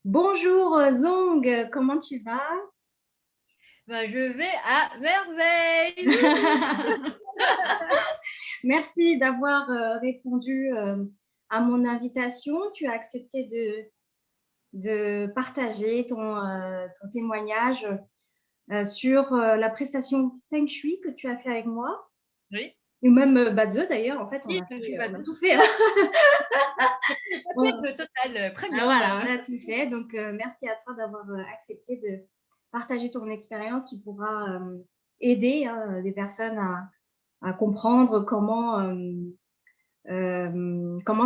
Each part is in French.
Bonjour Zong, comment tu vas? Ben, je vais à merveille. Wouhou. Merci d'avoir répondu à mon invitation. Tu as accepté de partager ton témoignage sur la prestation Feng Shui que tu as fait avec moi, Oui, ou même Bazeux d'ailleurs. En fait, oui, je suis on a bateau. tout fait, hein. Le On- package total premium. voilà, on a tout fait. Donc, merci à toi d'avoir accepté de partager ton expérience qui pourra aider, hein, des personnes à comprendre comment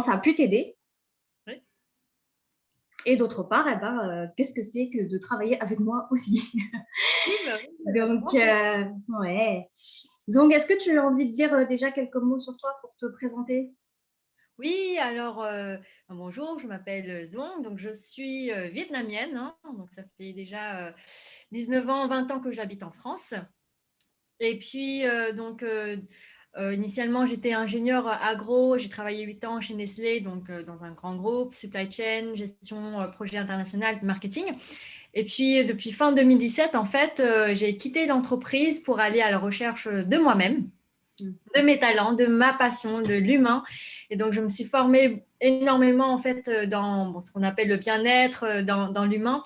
ça a pu t'aider. Oui, Et d'autre part, eh ben, qu'est-ce que c'est que de travailler avec moi aussi. oui, bah oui, avec Donc, grand plaisir. ouais. Zong, est-ce que tu as envie de dire déjà quelques mots sur toi pour te présenter? Oui, alors bonjour, je m'appelle Zong, donc je suis vietnamienne, hein, donc ça fait déjà 19 ans, 20 ans que j'habite en France. Et puis, initialement, j'étais ingénieure agro. J'ai travaillé 8 ans chez Nestlé, donc dans un grand groupe, supply chain, gestion, projet international, marketing. Et puis, depuis fin 2017, en fait, j'ai quitté l'entreprise pour aller à la recherche de moi-même, de mes talents, de ma passion, de l'humain. Et donc, je me suis formée énormément, en fait, dans ce qu'on appelle le bien-être, dans l'humain,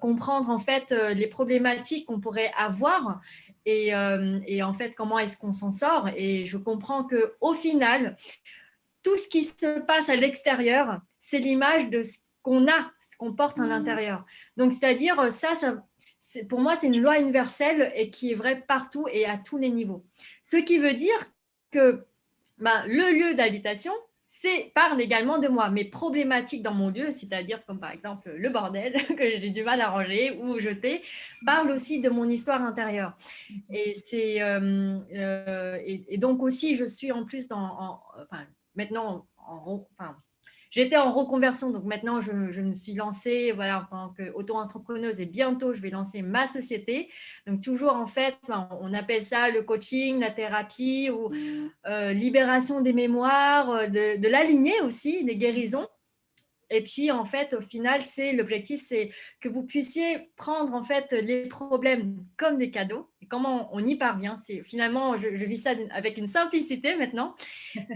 comprendre, en fait, les problématiques qu'on pourrait avoir et en fait, comment est-ce qu'on s'en sort. Et je comprends qu'au final, tout ce qui se passe à l'extérieur, c'est l'image de ce qu'on a, ce qu'on porte à l'intérieur. Donc, c'est-à-dire, pour moi, c'est une loi universelle et qui est vraie partout et à tous les niveaux. Ce qui veut dire que le lieu d'habitation, parle également de moi. Mes problématiques dans mon lieu, c'est-à-dire comme par exemple le bordel que j'ai du mal à ranger ou jeter, parlent aussi de mon histoire intérieure. Bien sûr. Et donc aussi, je suis en plus enfin, maintenant, enfin, j'étais en reconversion, donc maintenant je me suis lancée voilà, en tant qu'auto-entrepreneuse et bientôt je vais lancer ma société. Donc toujours en fait, on appelle ça le coaching, la thérapie ou libération des mémoires, de la lignée aussi, des guérisons. Et puis, en fait, au final, l'objectif, c'est que vous puissiez prendre, en fait, les problèmes comme des cadeaux. Et comment on y parvient, c'est finalement, je vis ça avec une simplicité maintenant,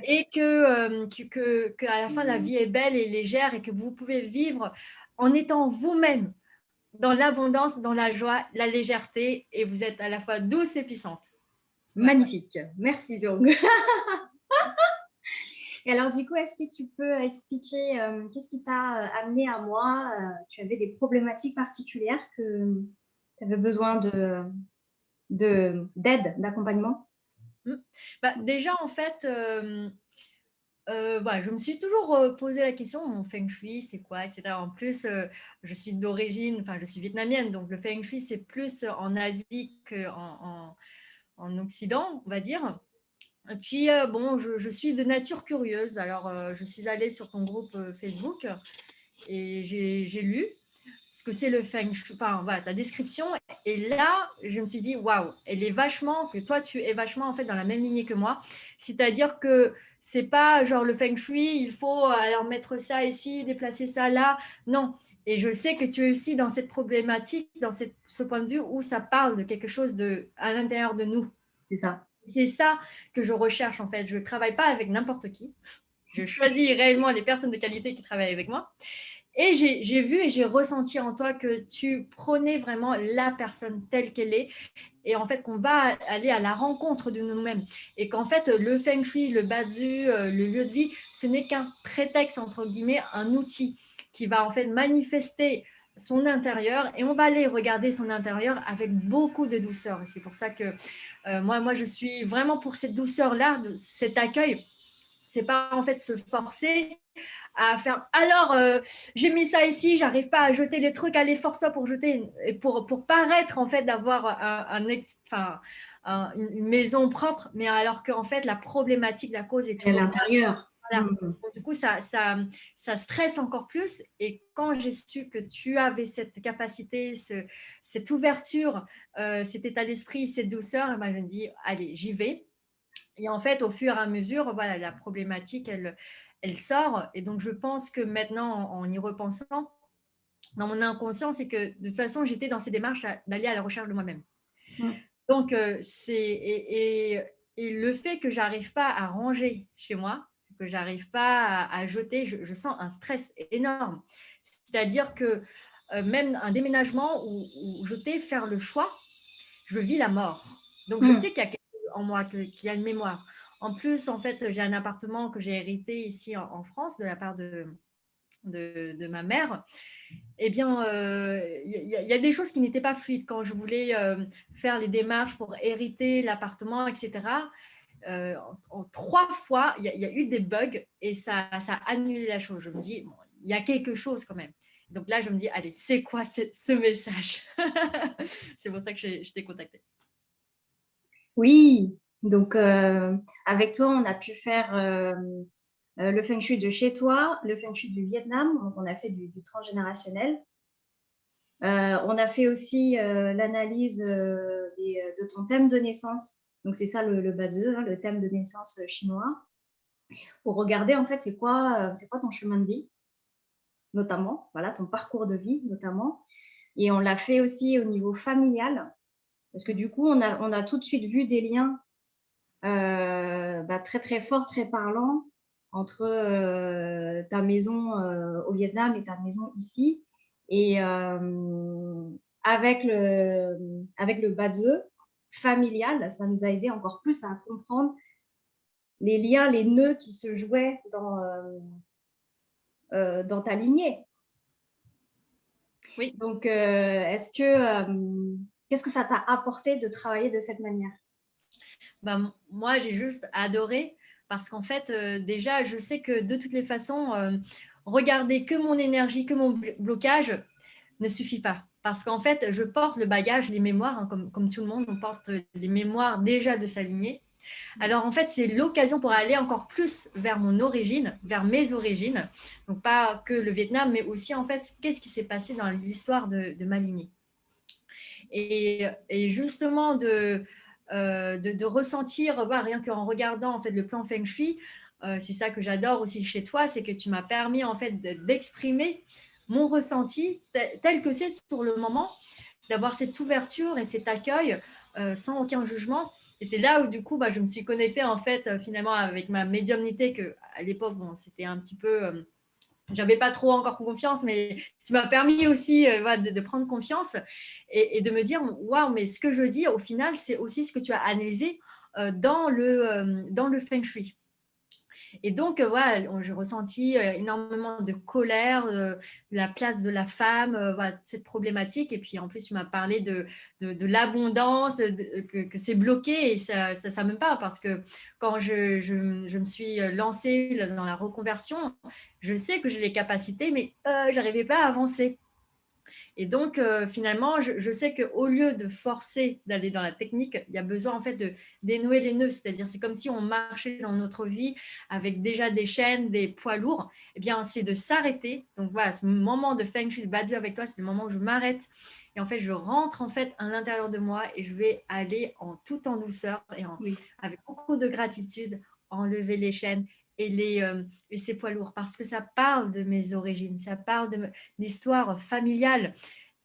et qu'à la fin, la vie est belle et légère et que vous pouvez vivre en étant vous-même dans l'abondance, dans la joie, la légèreté, et vous êtes à la fois douce et puissante. Voilà. Magnifique. Merci Zong. Et alors, du coup, est-ce que tu peux expliquer qu'est-ce qui t'a amené à moi? Tu avais des problématiques particulières que tu avais besoin d'aide, d'accompagnement? Mm. Déjà, en fait, voilà, je me suis toujours posé la question, mon feng shui, c'est quoi, etc. En plus, je suis d'origine, enfin, je suis vietnamienne, donc le feng shui, c'est plus en Asie qu'en Occident, on va dire. Et puis, bon, je suis de nature curieuse. Alors, je suis allée sur ton groupe Facebook et j'ai lu ce que c'est le feng shui, enfin, voilà, ta description. Et là, je me suis dit, waouh, elle est vachement, que toi, tu es vachement en fait dans la même lignée que moi. C'est-à-dire que c'est pas genre le feng shui, il faut alors mettre ça ici, déplacer ça là. Non. Et je sais que tu es aussi dans cette problématique, ce point de vue où ça parle de quelque chose à l'intérieur de nous. C'est ça. C'est ça que je recherche en fait. Je ne travaille pas avec n'importe qui. Je choisis réellement les personnes de qualité qui travaillent avec moi. Et j'ai vu et j'ai ressenti en toi que tu prenais vraiment la personne telle qu'elle est et en fait qu'on va aller à la rencontre de nous-mêmes et qu'en fait le feng shui, le bazu, le lieu de vie, ce n'est qu'un prétexte entre guillemets, un outil qui va en fait manifester son intérieur et on va aller regarder son intérieur avec beaucoup de douceur. Et c'est pour ça que moi, je suis vraiment pour cette douceur-là, cet accueil. C'est pas en fait se forcer à faire. Alors, j'ai mis ça ici, j'arrive pas à jeter les trucs, allez, force-toi pour jeter, et pour paraître en fait d'avoir une maison propre, mais alors qu'en fait la problématique, la cause est À toujours là. l'intérieur. Voilà. Donc, du coup, ça stresse encore plus. Et quand j'ai su que tu avais cette capacité, cette ouverture, cet état d'esprit, cette douceur, ben, je me dis, allez, j'y vais. Et en fait, au fur et à mesure, voilà, la problématique, elle sort. Et donc, je pense que maintenant, en y repensant, dans mon inconscient, c'est que de toute façon, j'étais dans ces démarches d'aller à la recherche de moi-même. Mm. Donc, et le fait que j'arrive pas à ranger chez moi, que j'arrive pas à jeter, je sens un stress énorme. C'est-à-dire que même un déménagement où je vais faire le choix, je vis la mort. Donc, je sais Mm. qu'il y a quelque chose en moi, qu'il y a une mémoire. En plus, en fait, j'ai un appartement que j'ai hérité ici en France de la part de ma mère. Eh bien, y a des choses qui n'étaient pas fluides quand je voulais faire les démarches pour hériter l'appartement, etc. En 3 fois, il y a eu des bugs et ça a annulé la chose. Je me dis, bon, il y a quelque chose quand même. Donc là, je me dis, allez, c'est quoi ce message? C'est pour ça que je t'ai contacté. Oui, donc avec toi, on a pu faire le feng shui de chez toi, le feng shui du Vietnam, donc on a fait du transgénérationnel. On a fait aussi l'analyse de ton thème de naissance. Donc c'est ça le bas 2, hein, le thème de naissance chinois, pour regarder en fait c'est quoi ton chemin de vie, notamment, voilà, ton parcours de vie notamment. Et on l'a fait aussi au niveau familial, parce que du coup on a tout de suite vu des liens très très forts, très parlants entre ta maison au Vietnam et ta maison ici. Et avec le badge familial, ça nous a aidé encore plus à comprendre les liens, les nœuds qui se jouaient dans ta lignée. Oui. Donc, qu'est-ce que ça t'a apporté de travailler de cette manière? Ben, moi, j'ai juste adoré parce qu'en fait, déjà, je sais que de toutes les façons, regarder que mon énergie, que mon blocage ne suffit pas. Parce qu'en fait, je porte le bagage, les mémoires, hein, comme tout le monde, on porte les mémoires déjà de sa lignée. Alors en fait, c'est l'occasion pour aller encore plus vers mon origine, vers mes origines. Donc pas que le Vietnam, mais aussi en fait, qu'est-ce qui s'est passé dans l'histoire de ma lignée. Et justement de ressentir, rien qu'en regardant en fait le plan Feng Shui, c'est ça que j'adore aussi chez toi, c'est que tu m'as permis en fait d'exprimer mon ressenti tel que c'est sur le moment, d'avoir cette ouverture et cet accueil sans aucun jugement. Et c'est là où du coup, je me suis connectée en fait finalement avec ma médiumnité que à l'époque, bon, c'était un petit peu j'avais pas trop encore confiance, mais tu m'as permis aussi de prendre confiance et de me dire, waouh, mais ce que je dis, au final, c'est aussi ce que tu as analysé dans le Feng Shui. Et donc, voilà, j'ai ressenti énormément de colère, la place de la femme, cette problématique. Et puis, en plus, tu m'as parlé de l'abondance, que c'est bloqué. Et ça me parle parce que quand je me suis lancée dans la reconversion, je sais que j'ai les capacités, mais je n'arrivais pas à avancer. Et donc, finalement, je sais qu'au lieu de forcer d'aller dans la technique, il y a besoin en fait de dénouer les nœuds. C'est-à-dire, c'est comme si on marchait dans notre vie avec déjà des chaînes, des poids lourds. Eh bien, c'est de s'arrêter. Donc, voilà, ce moment de Feng Shui, de Badiou avec toi, c'est le moment où je m'arrête. Et en fait, je rentre en fait à l'intérieur de moi et je vais aller tout en douceur et avec beaucoup de gratitude, enlever les chaînes et ces poids lourds parce que ça parle de mes origines, ça parle de l'histoire familiale.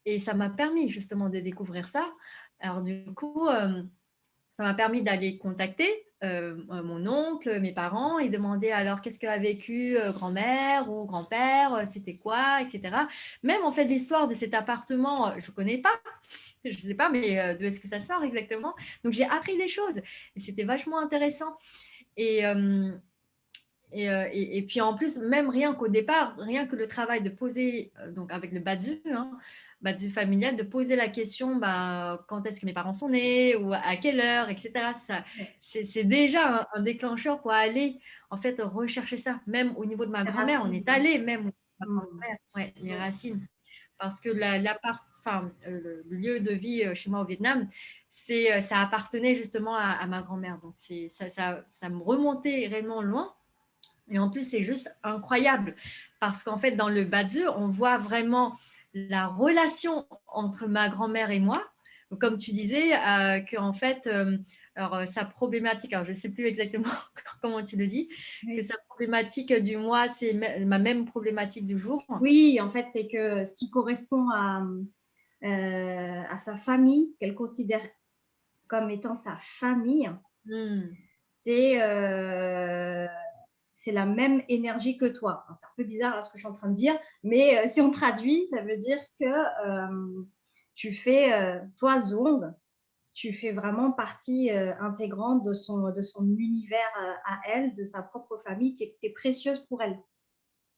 Et ça m'a permis justement de découvrir ça. Alors du coup, ça m'a permis d'aller contacter mon oncle, mes parents et demander alors qu'est-ce qu'a vécu grand-mère ou grand-père, c'était quoi, etc. Même en fait l'histoire de cet appartement, je ne connais pas, je ne sais pas, mais d'où est-ce que ça sort exactement. Donc j'ai appris des choses et c'était vachement intéressant. Et, et puis en plus, même rien qu'au départ, rien que le travail de poser, donc avec le Badzu, Badzu familial, de poser la question quand est-ce que mes parents sont nés ou à quelle heure, etc. C'est déjà un déclencheur pour aller en fait rechercher ça. Même au niveau de ma grand-mère, on est allé même au niveau de ma grand-mère, les racines. Parce que le lieu de vie chez moi au Vietnam, ça appartenait justement à ma grand-mère. Donc ça me remontait réellement loin. Et en plus, c'est juste incroyable parce qu'en fait, dans le Badzu, on voit vraiment la relation entre ma grand-mère et moi, comme tu disais, qu'en fait, alors sa problématique, alors je ne sais plus exactement comment tu le dis, Oui. que sa problématique du mois, c'est ma même problématique du jour. Oui, en fait, c'est que ce qui correspond à sa famille, ce qu'elle considère comme étant sa famille, Hmm. c'est c'est la même énergie que toi. C'est un peu bizarre là, ce que je suis en train de dire, mais si on traduit, ça veut dire que tu fais, toi, Zong, tu fais vraiment partie intégrante de son univers à elle, de sa propre famille. Tu es précieuse pour elle.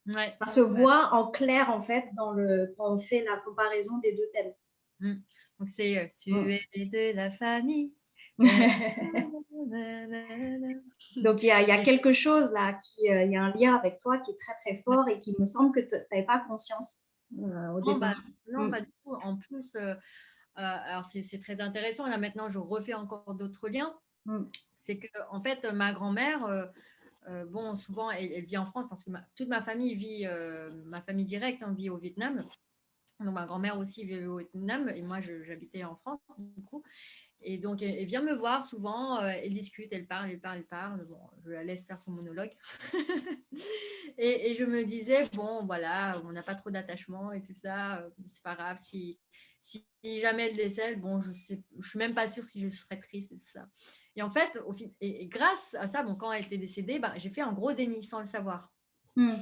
Ouais, Ça se ouais. voit en clair, en fait, quand on fait la comparaison des deux thèmes. Hmm. Donc c'est tu Mm. es de la famille. Donc, il y a Et quelque chose là, il y a un lien avec toi qui est très, très fort et qui me semble que tu n'avais pas conscience au non, bah, départ. non, Mm. pas du tout. En plus, alors c'est très intéressant. Là maintenant, je refais encore d'autres liens. Mm. C'est que en fait, ma grand-mère, bon, souvent, elle vit en France parce que toute ma famille vit, ma famille directe vit au Vietnam. Donc ma grand-mère aussi vit au Vietnam et moi, j'habitais en France du coup. Et donc, elle vient me voir souvent, elle discute, elle parle, elle parle, elle parle. Bon, je la laisse faire son monologue. Et je me disais, bon, voilà, on n'a pas trop d'attachement et tout ça, c'est pas grave. Si jamais elle décède, bon, je suis même pas sûre si je serais triste et tout ça. Et en fait, et grâce à ça, bon, quand elle était décédée, bah, j'ai fait un gros déni sans le savoir. Mm.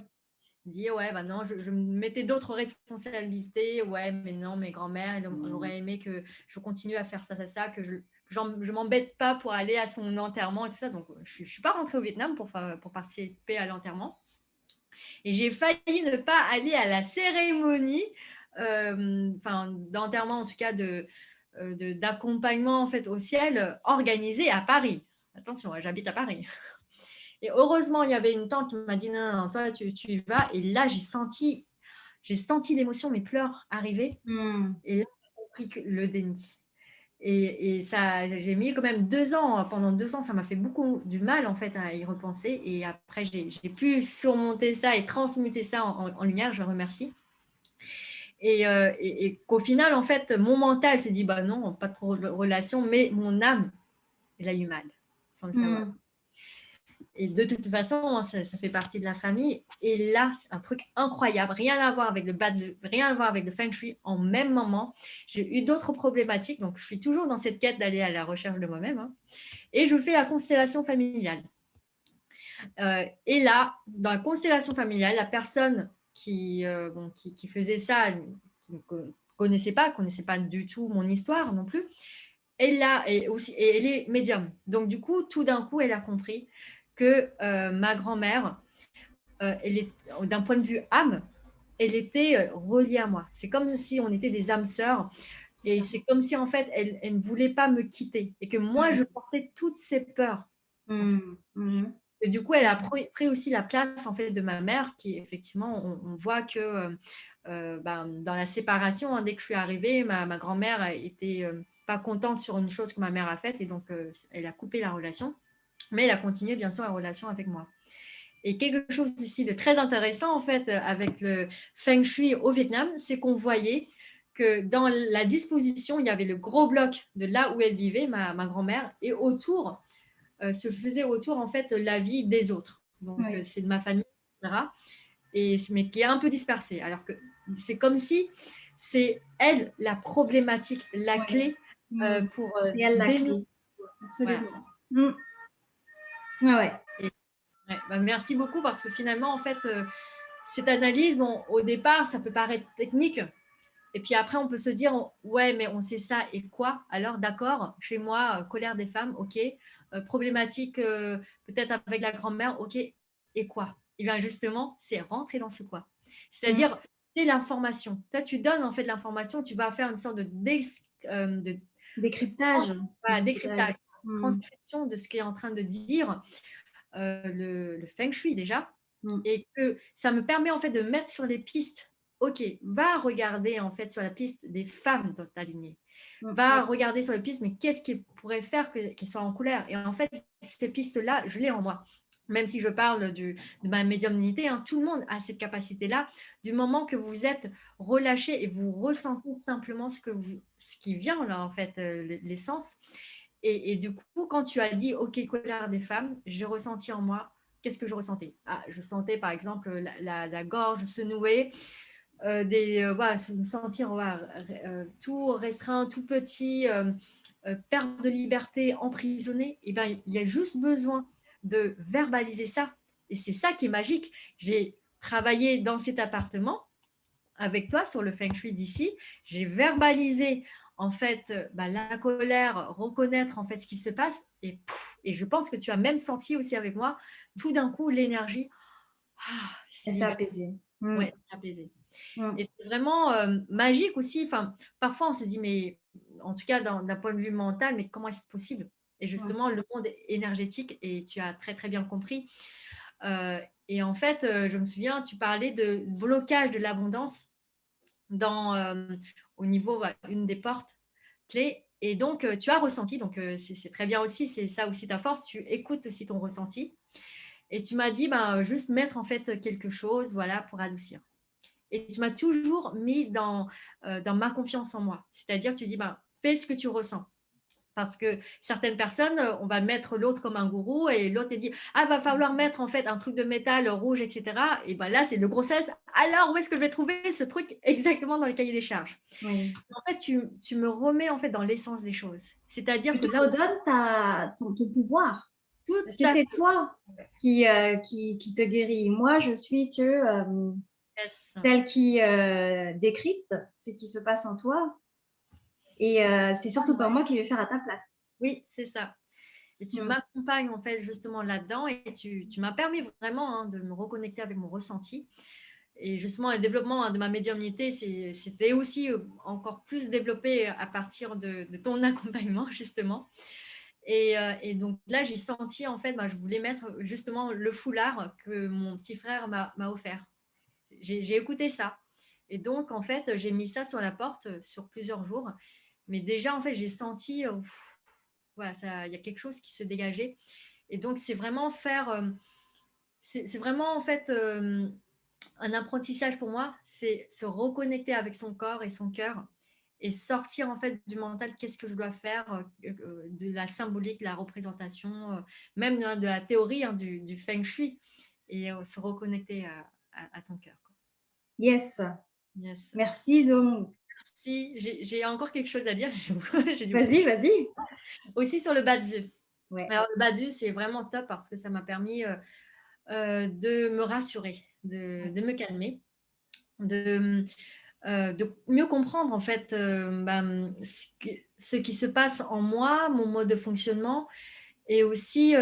Je dis, ouais, bah non, je me mettais d'autres responsabilités. Ouais, mais non, mes grands-mères, elles auraient aimé que je continue à faire ça, ça, ça, que je m'embête pas pour aller à son enterrement et tout ça. Donc, je ne suis pas rentrée au Vietnam pour participer à l'enterrement. Et j'ai failli ne pas aller à la cérémonie, d'enterrement, en tout cas d'accompagnement en fait, au ciel, organisée à Paris. Attention, j'habite à Paris. Et heureusement, il y avait une tante qui m'a dit non, non, toi, tu y vas. Et là, j'ai senti l'émotion, mes pleurs arriver. Mm. Et là, j'ai compris que le déni. Et ça, j'ai mis quand même 2 ans. Pendant 2 ans, ça m'a fait beaucoup du mal en fait à y repenser. Et après, j'ai pu surmonter ça et transmuter ça en lumière. Je remercie. Et qu'au final, en fait, mon mental s'est dit bah non, pas de relation, mais mon âme, elle a eu mal, sans le savoir. Mm. Et de toute façon, ça fait partie de la famille. Et là, c'est un truc incroyable. Rien à voir avec le Bazi, rien à voir avec le Feng Shui. En même moment, j'ai eu d'autres problématiques. Donc, je suis toujours dans cette quête d'aller à la recherche de moi-même. Et je fais la constellation familiale. Et là, dans la constellation familiale, la personne qui faisait ça, qui ne connaissait pas du tout mon histoire non plus, elle elle est médium. Donc, du coup, tout d'un coup, elle a compris que ma grand-mère, d'un point de vue âme, elle était reliée à moi. C'est comme si on était des âmes sœurs. Et c'est comme si, en fait, elle ne voulait pas me quitter. Et que moi, je portais toutes ces peurs. En fait. Mm. Mm. Et du coup, elle a pris aussi la place, en fait, de ma mère, qui, effectivement, on voit que dans la séparation, dès que je suis arrivée, ma grand-mère était pas contente sur une chose que ma mère a faite. Et donc, elle a coupé la relation. Mais elle a continué, bien sûr, la relation avec moi. Et quelque chose ici de très intéressant, en fait, avec le Feng Shui au Vietnam, c'est qu'on voyait que dans la disposition, il y avait le gros bloc de là où elle vivait, ma grand-mère, et autour, se faisait autour, en fait, la vie des autres. Donc, Oui. c'est de ma famille, etc. Mais qui est un peu dispersée. Alors que c'est comme si c'est elle la problématique, la Oui. clé Mm. pour C'est elle la dénouer. clé. Voilà. Absolument. Mm. Ouais, ouais. Et, ouais, merci beaucoup parce que finalement, en fait, cette analyse, bon, au départ, ça peut paraître technique. Et puis après, on peut se dire, ouais, mais on sait ça et quoi? Alors, d'accord, chez moi, colère des femmes, ok. Problématique peut-être avec la grand-mère, ok. Et quoi? Et bien justement, c'est rentrer dans ce quoi. Mm. C'est-à-dire, c'est l'information. Toi, tu donnes en fait l'information, tu vas faire une sorte de Décryptage. voilà, Décryptage. décryptage, Mm. transcription de ce qu'est en train de dire le Feng Shui déjà, Mm. et que ça me permet en fait de mettre sur les pistes. Ok, va regarder en fait sur la piste des femmes dans ta lignée. Mm. Va regarder sur les pistes, mais qu'est-ce qui pourrait faire qu'elles soient en couleur? Et en fait, ces pistes-là, je l'ai en moi. même si je parle de ma médiumnité, hein, tout le monde a cette capacité-là. Du moment que vous êtes relâché et vous ressentez simplement ce qui vient là, en fait, l'essence. Et du coup, quand tu as dit, OK, colère des femmes, j'ai ressenti en moi, qu'est-ce que je ressentais? Ah, je sentais par exemple la gorge se nouer, voilà, me sentir voilà, tout restreint, tout petit, perte de liberté, emprisonné. Et ben, il y a juste besoin de verbaliser ça. Et c'est ça qui est magique. J'ai travaillé dans cet appartement avec toi sur le feng shui d'ici. J'ai verbalisé en fait la colère, reconnaître en fait ce qui se passe et je pense que tu as même senti aussi avec moi tout d'un coup l'énergie c'est Elle s'est libéré. apaisée. Ouais, apaisé. Mm. Et c'est vraiment magique aussi. Enfin, parfois on se dit mais en tout cas d'un point de vue mental, mais comment est-ce possible? Et Mm. justement le monde énergétique et tu as très très bien compris. Et en fait, je me souviens, tu parlais de blocage de l'abondance dans, au niveau, voilà, une des portes clés. Et donc, tu as ressenti, donc c'est très bien aussi, c'est ça aussi ta force, tu écoutes aussi ton ressenti. Et tu m'as dit, ben, juste mettre en fait quelque chose, voilà, pour adoucir. Et tu m'as toujours mis dans ma confiance en moi. C'est-à-dire, tu dis, ben, fais ce que tu ressens. Parce que certaines personnes, on va mettre l'autre comme un gourou et l'autre est dit ah va falloir mettre en fait un truc de métal rouge, etc. Et ben là c'est de grossesse. Alors où est-ce que je vais trouver ce truc exactement dans le cahier des charges? Oui. En fait tu me remets en fait dans l'essence des choses. C'est-à-dire Tu que te là redonnes ton pouvoir. tout Parce que à c'est fait toi qui te guéris. Moi, je suis que yes. celle qui décrypte ce qui se passe en toi. Et c'est surtout pas moi qui vais faire à ta place. Oui c'est ça. Et tu Mm. m'accompagnes en fait justement là-dedans et tu m'as permis vraiment de me reconnecter avec mon ressenti. Et justement, le développement de ma médiumnité, c'était aussi encore plus développé à partir de ton accompagnement, justement. Et donc là, j'ai senti, en fait, je voulais mettre justement le foulard que mon petit frère m'a offert. J'ai écouté ça. Et donc, en fait, j'ai mis ça sur la porte sur plusieurs jours. Mais déjà, en fait, j'ai senti, voilà, il y a quelque chose qui se dégageait. Et donc, c'est vraiment c'est vraiment, en fait, un apprentissage pour moi, c'est se reconnecter avec son corps et son cœur et sortir en fait du mental, qu'est-ce que je dois faire, de la symbolique, de la représentation, même de la théorie, hein, du feng shui, et se reconnecter à son cœur. Yes. Yes. Merci, Zong. Si, j'ai encore quelque chose à dire. J'ai du... Vas-y, vas-y. Aussi sur le Badzu. Ouais. Alors, le Badzu, c'est vraiment top parce que ça m'a permis de me rassurer, de me calmer, de mieux comprendre en fait ce qui se passe en moi, mon mode de fonctionnement, et aussi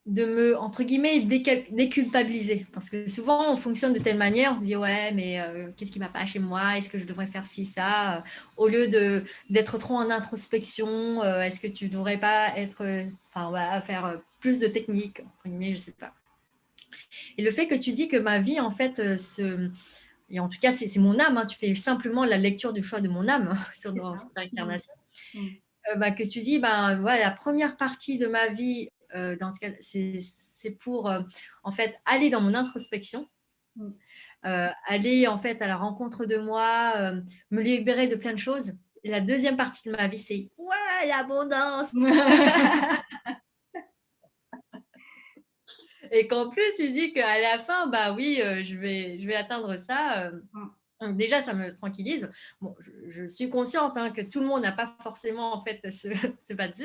de me, entre guillemets, déculpabiliser. Parce que souvent, on fonctionne de telle manière, on se dit, ouais, mais qu'est-ce qui ne va pas chez moi? Est-ce que je devrais faire ci, ça? Au lieu d'être trop en introspection, est-ce que tu ne devrais pas être, enfin, voilà, faire plus de techniques, entre guillemets, je ne sais pas. Et le fait que tu dis que ma vie, en fait, et en tout cas, c'est mon âme, hein, tu fais simplement la lecture du choix de mon âme dans cette incarnation, Mm. que tu dis, voilà, la première partie de ma vie, dans ce cas, c'est pour, en fait, aller dans mon introspection, Mm. aller, en fait, à la rencontre de moi, me libérer de plein de choses. Et la deuxième partie de ma vie, c'est, ouais, l'abondance. Et qu'en plus, tu dis qu'à la fin, bah oui, je vais atteindre ça. Donc déjà, ça me tranquillise. Bon, je suis consciente que tout le monde n'a pas forcément en fait ce badge.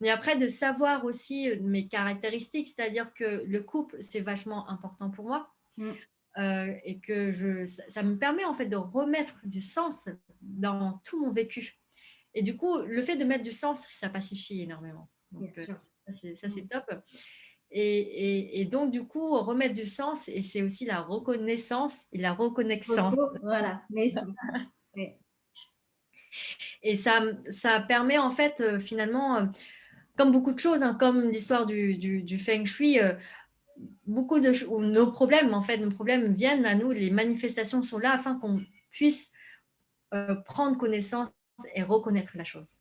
Mais après, de savoir aussi mes caractéristiques, c'est-à-dire que le couple, c'est vachement important pour moi. Mm. Et que ça me permet en fait de remettre du sens dans tout mon vécu. Et du coup, le fait de mettre du sens, ça pacifie énormément. Donc, Bien sûr. ça, c'est top. Et donc, du coup, remettre du sens, et c'est aussi la reconnaissance et la reconnaissance. Voilà, naissance. Ouais. Et ça permet en fait, finalement, comme beaucoup de choses, hein, comme l'histoire du feng shui, beaucoup de nos problèmes, en fait, nos problèmes viennent à nous, les manifestations sont là afin qu'on puisse prendre connaissance et reconnaître la chose.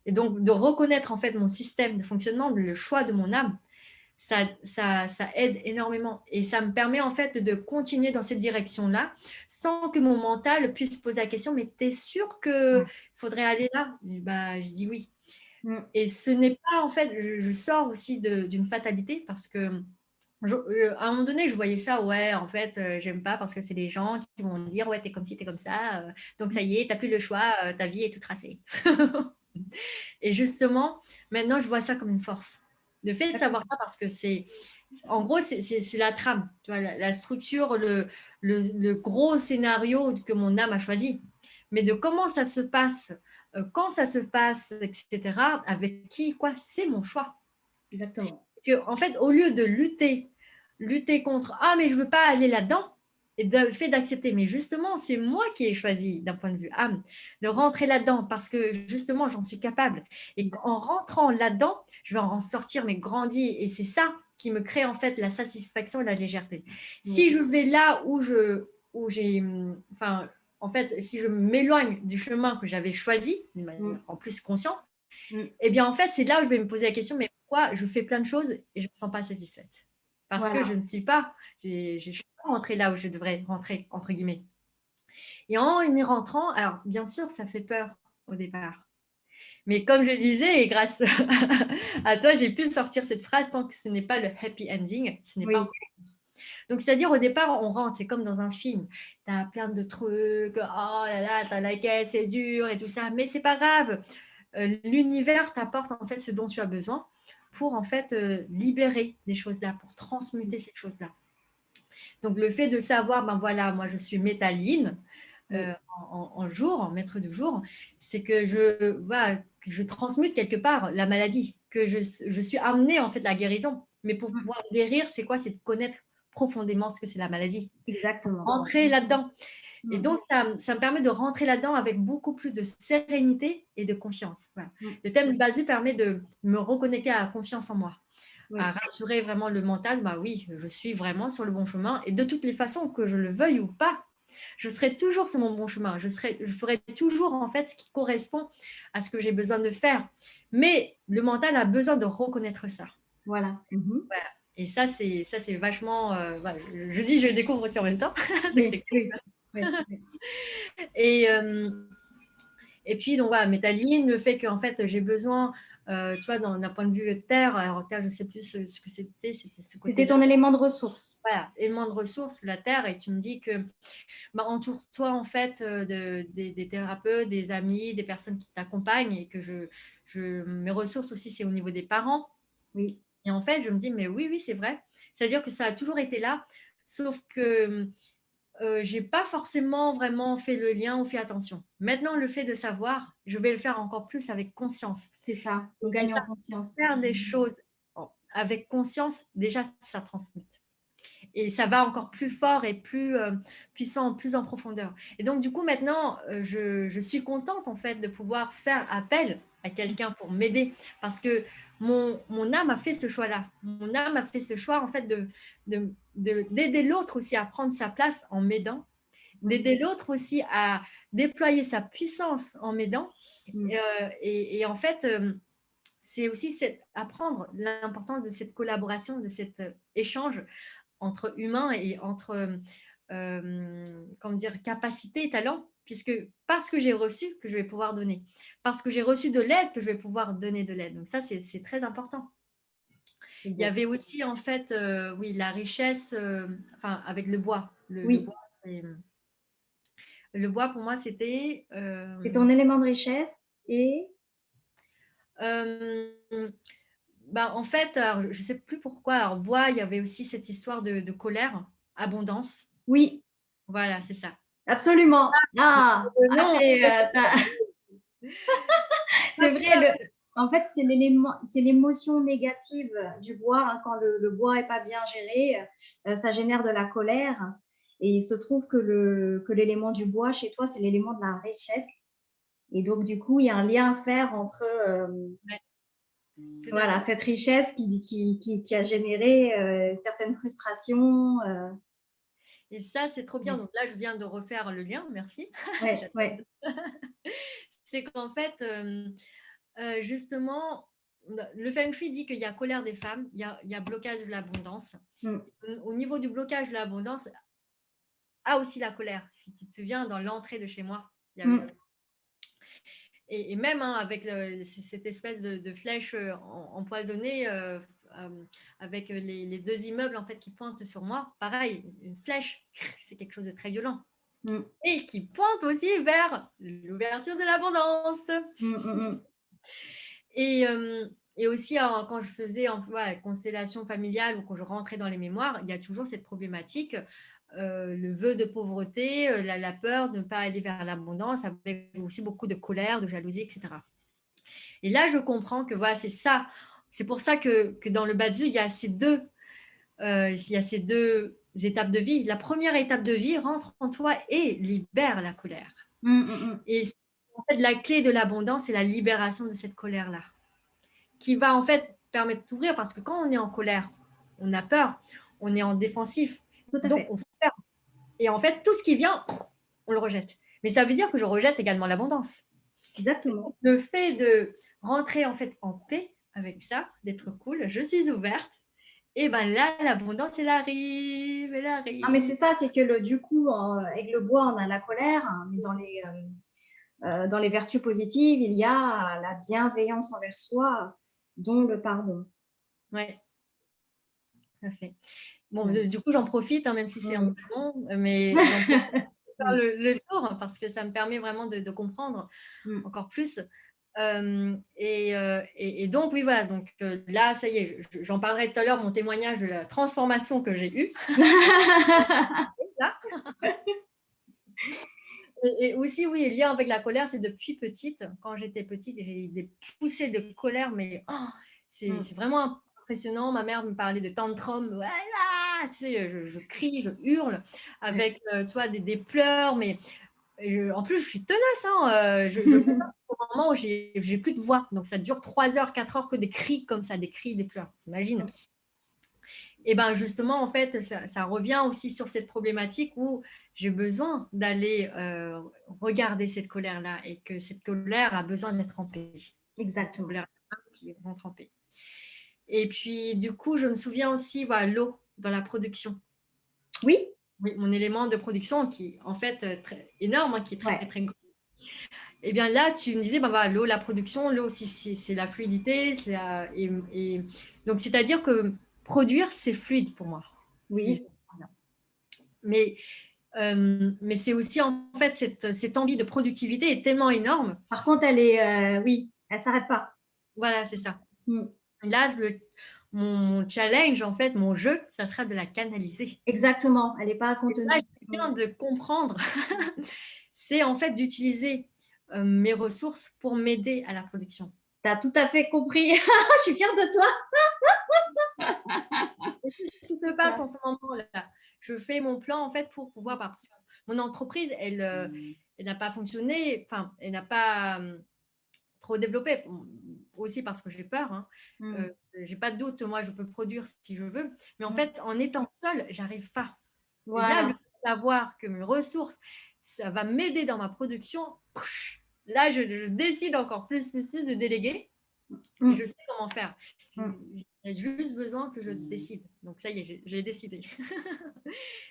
Et donc, de reconnaître en fait mon système de fonctionnement, le choix de mon âme, ça aide énormément. Et ça me permet en fait de continuer dans cette direction-là sans que mon mental puisse poser la question, mais t'es sûr qu'il faudrait aller là? Bah, je dis oui. Et ce n'est pas, en fait, je sors aussi d'une fatalité parce que à un moment donné, je voyais ça, ouais, en fait, j'aime pas parce que c'est des gens qui vont me dire, ouais, t'es comme ci, t'es comme ça, donc ça y est, t'as plus le choix, ta vie est toute tracée. Et justement, maintenant, je vois ça comme une force. Le fait de savoir ça, parce que en gros, c'est la trame, tu vois, la structure, le gros scénario que mon âme a choisi. Mais de comment ça se passe, quand ça se passe, etc., avec qui, quoi, c'est mon choix. Exactement. En fait, au lieu de lutter contre, ah, mais je ne veux pas aller là-dedans, et le fait d'accepter, mais justement, c'est moi qui ai choisi d'un point de vue âme, de rentrer là-dedans parce que justement, j'en suis capable. Et en rentrant là-dedans, je vais en sortir, mais grandi. Et c'est ça qui me crée en fait la satisfaction et la légèreté. Si je vais là où j'ai, enfin, en fait, si je m'éloigne du chemin que j'avais choisi, de manière en plus consciente, eh bien, en fait, c'est là où je vais me poser la question, mais pourquoi je fais plein de choses et je ne me sens pas satisfaite? Parce que je ne suis pas, je ne suis pas rentrée là où je devrais rentrer, entre guillemets. Et en y rentrant, alors bien sûr, ça fait peur au départ. Mais comme je disais, et grâce à toi, j'ai pu sortir cette phrase tant que ce n'est pas le happy ending, ce n'est pas encore. Donc, c'est-à-dire, au départ, on rentre, c'est comme dans un film. Tu as plein de trucs, oh là là, tu as la quête, c'est dur et tout ça, mais c'est pas grave. L'univers t'apporte en fait ce dont tu as besoin pour en fait libérer des choses-là, pour transmuter ces choses-là. Donc, le fait de savoir, ben voilà, moi, je suis métalline en jour, en maître du jour, c'est que je transmute quelque part la maladie, que je suis amenée en fait la guérison. Mais pour pouvoir guérir, c'est quoi? C'est de connaître profondément ce que c'est la maladie. Exactement. Rentrer là-dedans. Et donc, ça me permet de rentrer là-dedans avec beaucoup plus de sérénité et de confiance. Voilà. Le thème du Basu permet de me reconnecter à la confiance en moi, à rassurer vraiment le mental. Bah oui, je suis vraiment sur le bon chemin. Et de toutes les façons, que je le veuille ou pas, je serai toujours sur mon bon chemin. Je ferai toujours en fait ce qui correspond à ce que j'ai besoin de faire. Mais le mental a besoin de reconnaître ça. Voilà. Voilà. Et ça, c'est vachement. Voilà, je dis, je découvre aussi en même temps. Et puis, donc, voilà, métalline, le fait qu'en fait, j'ai besoin, tu vois, d'un point de vue terre, alors terre, je ne sais plus ce que c'était. C'était ton élément de ressource. Voilà, élément de ressource, la terre, et tu me dis que entoure-toi en fait des thérapeutes, des amis, des personnes qui t'accompagnent, et que mes ressources aussi, c'est au niveau des parents. Oui. Et en fait, je me dis, mais oui, c'est vrai. C'est-à-dire que ça a toujours été là, sauf que je n'ai pas forcément vraiment fait le lien ou fait attention. Maintenant, le fait de savoir, je vais le faire encore plus avec conscience. C'est ça, on gagne en conscience. Faire des choses avec conscience, déjà, ça transmute. Et ça va encore plus fort et plus puissant, plus en profondeur. Et donc, du coup, maintenant, je suis contente, en fait, de pouvoir faire appel à quelqu'un pour m'aider, parce que mon âme a fait ce choix-là. Mon âme a fait ce choix, en fait, d'aider l'autre aussi à prendre sa place en m'aidant, d'aider l'autre aussi à déployer sa puissance en m'aidant. Et en fait, c'est aussi apprendre l'importance de cette collaboration, de cet échange entre humains et entre comment dire, capacité et talent, puisque parce que j'ai reçu, que je vais pouvoir donner. Parce que j'ai reçu de l'aide, que je vais pouvoir donner de l'aide. Donc ça, c'est très important. Il y avait aussi, en fait, oui, la richesse, enfin, avec le bois. Le bois, le bois, pour moi, c'était... c'est ton élément de richesse et... en fait, alors, je ne sais plus pourquoi. Alors, bois, il y avait aussi cette histoire de colère, abondance. Oui. Voilà, c'est ça. Absolument. C'est vrai, en fait, c'est l'émotion négative du bois. Hein, quand le bois n'est pas bien géré, ça génère de la colère. Et il se trouve que l'élément du bois chez toi, c'est l'élément de la richesse. Et donc, du coup, il y a un lien à faire entre voilà, cette richesse qui a généré certaines frustrations. Et ça, c'est trop bien. Donc là, je viens de refaire le lien, merci. Ouais. C'est qu'en fait, justement, le Feng Shui dit qu'il y a colère des femmes, il y a blocage de l'abondance. Au niveau du blocage de l'abondance, a aussi la colère. Si tu te souviens, dans l'entrée de chez moi, il y avait ça. Et même hein, avec cette espèce de flèche empoisonnée avec les deux immeubles en fait qui pointent sur moi, pareil, une flèche, c'est quelque chose de très violent. Et qui pointe aussi vers l'ouverture de l'abondance. Et aussi, quand je faisais constellation familiale ou quand je rentrais dans les mémoires, il y a toujours cette problématique, le vœu de pauvreté, la peur de ne pas aller vers l'abondance, avec aussi beaucoup de colère, de jalousie, etc. Et là, je comprends que voilà, c'est ça. C'est pour ça que dans le Bazi, il y a ces deux étapes de vie. La première étape de vie rentre en toi et libère la colère. Et en fait, la clé de l'abondance, c'est la libération de cette colère-là, qui va en fait permettre d'ouvrir, parce que quand on est en colère, on a peur, on est en défensif, donc on fait peur. Et en fait, tout ce qui vient, on le rejette. Mais ça veut dire que je rejette également l'abondance. Exactement. Le fait de rentrer en fait en paix avec ça, d'être cool, je suis ouverte, et ben là, l'abondance, elle arrive. Ah, mais c'est ça, c'est que du coup, avec le bois, on a la colère, hein, mais dans les vertus positives, il y a la bienveillance envers soi, dont le pardon. Oui, tout à fait. Bon, du coup, j'en profite, hein, même si c'est un peu long, mais j'en profite pour faire le tour, parce que ça me permet vraiment de comprendre encore plus. Et donc, oui, voilà. Donc là, ça y est, j'en parlerai tout à l'heure, mon témoignage de la transformation que j'ai eue. Et aussi, oui, lien avec la colère, c'est depuis petite. Quand j'étais petite, j'ai eu des poussées de colère, mais c'est vraiment impressionnant. Ma mère me parlait de tantrum. Voilà, tu sais, je crie, je hurle avec tu vois, des pleurs, mais en plus, je suis tenace. Hein, je peux pas au moment où j'ai plus de voix. Donc, ça dure 3 heures, 4 heures que des cris comme ça, des cris, des pleurs. T'imagines? Et bien, justement, en fait, ça revient aussi sur cette problématique où j'ai besoin d'aller regarder cette colère-là et que cette colère a besoin d'être en paix. Exactement. Colère qui rentre en paix. Et puis, du coup, je me souviens aussi, voilà, l'eau dans la production. Oui. Oui, mon élément de production qui est en fait très énorme, hein, qui est très, très gros. Et bien là, tu me disais, voilà, l'eau, la production, l'eau, c'est la fluidité. Et donc, c'est-à-dire que produire, c'est fluide pour moi. Oui. Mais c'est aussi, en fait, cette envie de productivité est tellement énorme. Par contre, elle est, oui, elle ne s'arrête pas. Voilà, c'est ça. Là, mon challenge, en fait, mon jeu, ça sera de la canaliser. Exactement, elle n'est pas contenue. Là, je viens de comprendre, c'est en fait d'utiliser mes ressources pour m'aider à la production. Tu as tout à fait compris. Je suis fière de toi. C'est ce qui se passe en ce moment-là. Je fais mon plan en fait pour pouvoir, parce que mon entreprise, elle n'a pas fonctionné, enfin, elle n'a pas trop développé, aussi parce que j'ai peur. Hein. J'ai pas de doute, moi, je peux produire si je veux, mais en fait, en étant seule, j'arrive pas. Voilà. Et là, le savoir que mes ressources, ça va m'aider dans ma production. Là, je décide encore plus de déléguer. Et je sais comment faire. J'ai juste besoin que je décide. Donc, ça y est, j'ai décidé.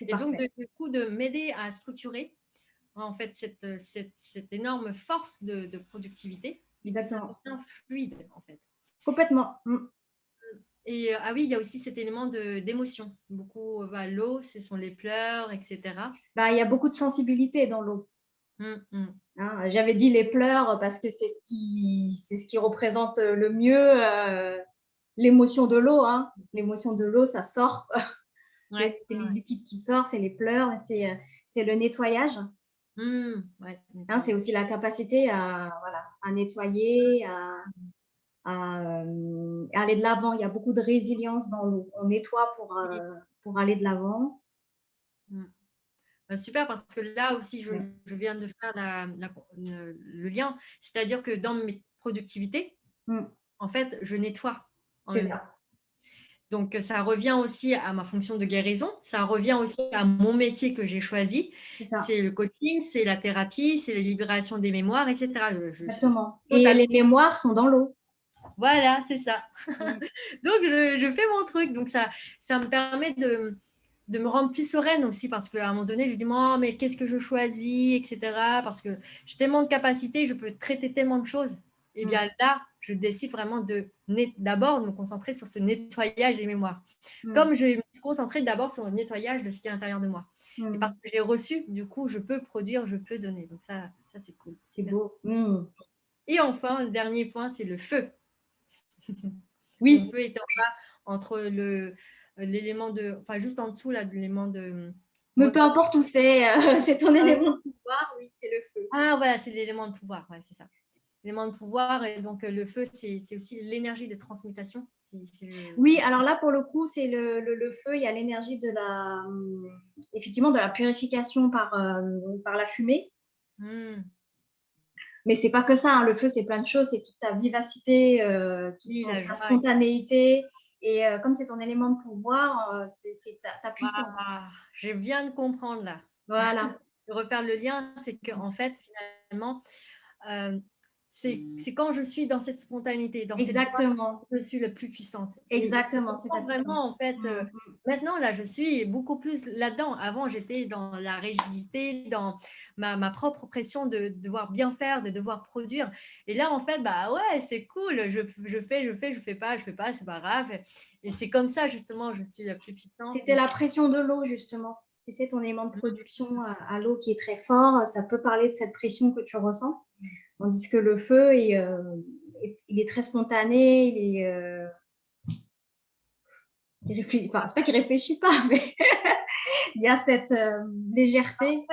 Et donc, du coup, de m'aider à structurer en fait cette énorme force de productivité. Exactement. C'est fluide, en fait. Complètement. Et oui, il y a aussi cet élément d'émotion. Beaucoup, l'eau, ce sont les pleurs, etc. Il y a beaucoup de sensibilité dans l'eau. Hein, j'avais dit les pleurs parce que c'est ce qui représente le mieux l'émotion de l'eau. Hein. L'émotion de l'eau, ça sort. C'est les liquides qui sortent, c'est les pleurs, c'est le nettoyage. Hein, c'est aussi la capacité à nettoyer, à aller de l'avant. Il y a beaucoup de résilience dans l'eau. On nettoie pour aller de l'avant. Super, parce que là aussi, je viens de faire le lien. C'est-à-dire que dans mes productivités, en fait, je nettoie. C'est ça. Donc, ça revient aussi à ma fonction de guérison. Ça revient aussi à mon métier que j'ai choisi. C'est le coaching, c'est la thérapie, c'est la libération des mémoires, etc. Exactement. Et les mémoires sont dans l'eau. Voilà, c'est ça. Mm. Donc, je fais mon truc. Donc, ça me permet de me rendre plus sereine aussi parce qu'à un moment donné, je dis, oh, mais qu'est-ce que je choisis, etc. Parce que j'ai tellement de capacités, je peux traiter tellement de choses. Et bien là, je décide vraiment d'abord de me concentrer sur ce nettoyage des mémoires. Comme je me suis concentrée d'abord sur le nettoyage de ce qui est à l'intérieur de moi. Et parce que j'ai reçu, du coup, je peux produire, je peux donner. Donc ça c'est cool. C'est beau. Et enfin, le dernier point, c'est le feu. Oui. Mon feu est en bas entre l'élément de, enfin juste en dessous là, de l'élément de. Mais peu importe où c'est ton élément de pouvoir, oui, c'est le feu. Ah voilà, c'est l'élément de pouvoir, ouais, c'est ça. L'élément de pouvoir, et donc le feu, c'est aussi l'énergie de transmutation. Oui, alors là, pour le coup, c'est le feu, il y a l'énergie effectivement, de la purification par la fumée. Mais c'est pas que ça, hein. Le feu, c'est plein de choses, c'est toute ta vivacité, toute ta spontanéité. Et comme c'est ton élément de pouvoir, c'est ta puissance. Je viens de comprendre là. Voilà. De refaire le lien, c'est qu'en fait, finalement, c'est quand je suis dans cette spontanéité, dans cette joie, je suis la plus puissante. Exactement, c'est ta puissance. Vraiment, en fait, maintenant, là, je suis beaucoup plus là-dedans. Avant, j'étais dans la rigidité, dans ma propre pression de devoir bien faire, de devoir produire. Et là, en fait, bah ouais, c'est cool. Je fais pas, c'est pas grave. Et c'est comme ça, justement, je suis la plus puissante. C'était la pression de l'eau, justement. Tu sais, ton élément de production à l'eau qui est très fort, ça peut parler de cette pression que tu ressens. Tandis que le feu, il est très spontané, il réfléchit, enfin, c'est pas qu'il réfléchit pas, mais il y a cette légèreté.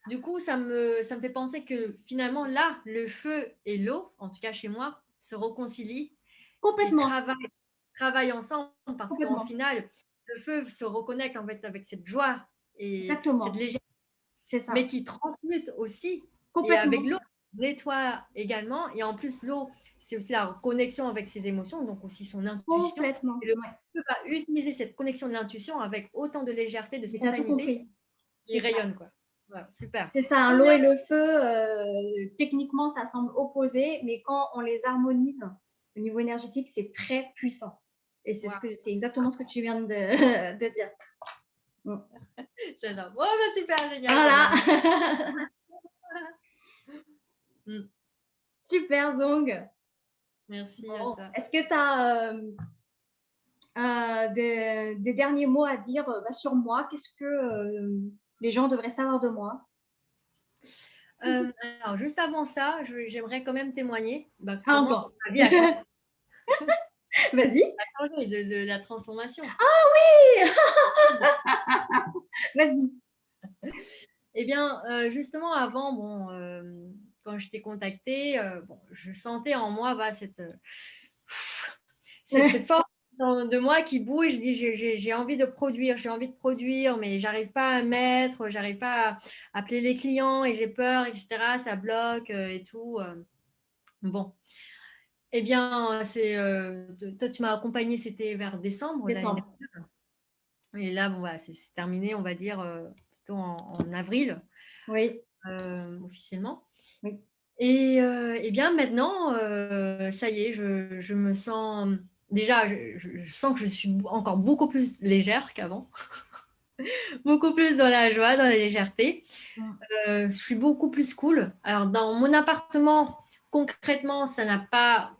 Du coup, ça me fait penser que finalement, là, le feu et l'eau, en tout cas chez moi, se réconcilient. Complètement. Et travaillent ensemble parce qu'en final, le feu se reconnecte en fait avec cette joie et cette légèreté, mais qui transmute aussi. Et avec l'eau, nettoie également. Et en plus, l'eau, c'est aussi la connexion avec ses émotions, donc aussi son intuition. Complètement. Et le feu va utiliser cette connexion de l'intuition avec autant de légèreté, de spontanéité, qui rayonne, quoi. Voilà, super. C'est ça, l'eau et le feu, techniquement, ça semble opposé, mais quand on les harmonise au niveau énergétique, c'est très puissant. Et c'est exactement ce que tu viens de dire. J'adore. Oh, bah super, génial. Voilà. Super, Zong. Merci à toi. Est-ce que tu as des derniers mots à dire sur moi? Qu'est-ce que les gens devraient savoir de moi? Alors, juste avant ça, j'aimerais quand même témoigner. Encore. Ma vie a changé. Vas-y. A changé de la transformation. Ah oui. Vas-y. Eh bien, justement, avant, quand je t'ai contactée, je sentais en moi cette force de moi qui bouge. Je dis, j'ai envie de produire, mais j'arrive pas à mettre, j'arrive pas à appeler les clients et j'ai peur, etc. Ça bloque et tout. Bon. Eh bien, toi, tu m'as accompagnée, c'était vers décembre. Et là, c'est terminé, on va dire, plutôt en avril. Oui. Officiellement. Oui. Et bien maintenant, ça y est, je me sens. Déjà, je sens que je suis encore beaucoup plus légère qu'avant. Beaucoup plus dans la joie, dans la légèreté. Je suis beaucoup plus cool. Alors, dans mon appartement, concrètement, ça n'a pas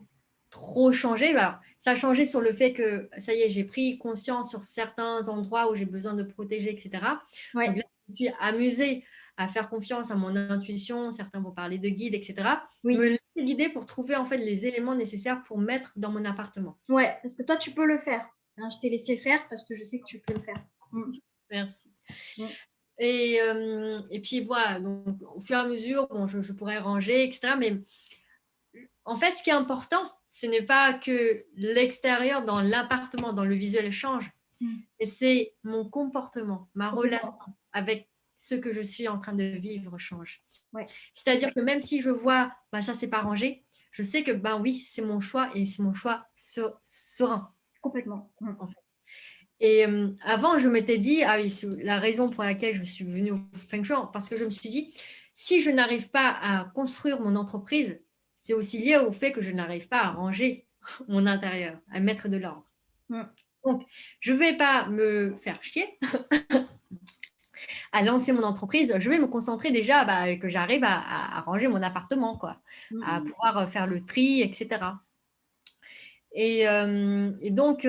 trop changé. Alors, ça a changé sur le fait que, ça y est, j'ai pris conscience sur certains endroits où j'ai besoin de protéger, etc. Ouais. Donc là, je me suis amusée à faire confiance à mon intuition. Certains vont parler de guide, etc. Oui. Me laisser guider pour trouver en fait les éléments nécessaires pour mettre dans mon appartement. Ouais, parce que toi, tu peux le faire. Hein, je t'ai laissé le faire parce que je sais que tu peux le faire. Merci. Et puis voilà, donc au fur et à mesure, je pourrais ranger, etc. Mais en fait, ce qui est important, ce n'est pas que l'extérieur dans l'appartement, dans le visuel change, mais c'est mon comportement, ma relation avec ce que je suis en train de vivre change. Ouais. C'est-à-dire que même si je vois, ça c'est pas rangé, je sais que oui, c'est mon choix et c'est mon choix serein. Complètement. En fait. Et avant, je m'étais dit, oui, c'est la raison pour laquelle je suis venue au Feng Shui, parce que je me suis dit, si je n'arrive pas à construire mon entreprise, c'est aussi lié au fait que je n'arrive pas à ranger. mon intérieur, à mettre de l'ordre. Mm. Donc, je ne vais pas me faire chier à lancer mon entreprise. Je vais me concentrer déjà que j'arrive à ranger mon appartement, quoi, à Mm. pouvoir faire le tri, etc. Et donc,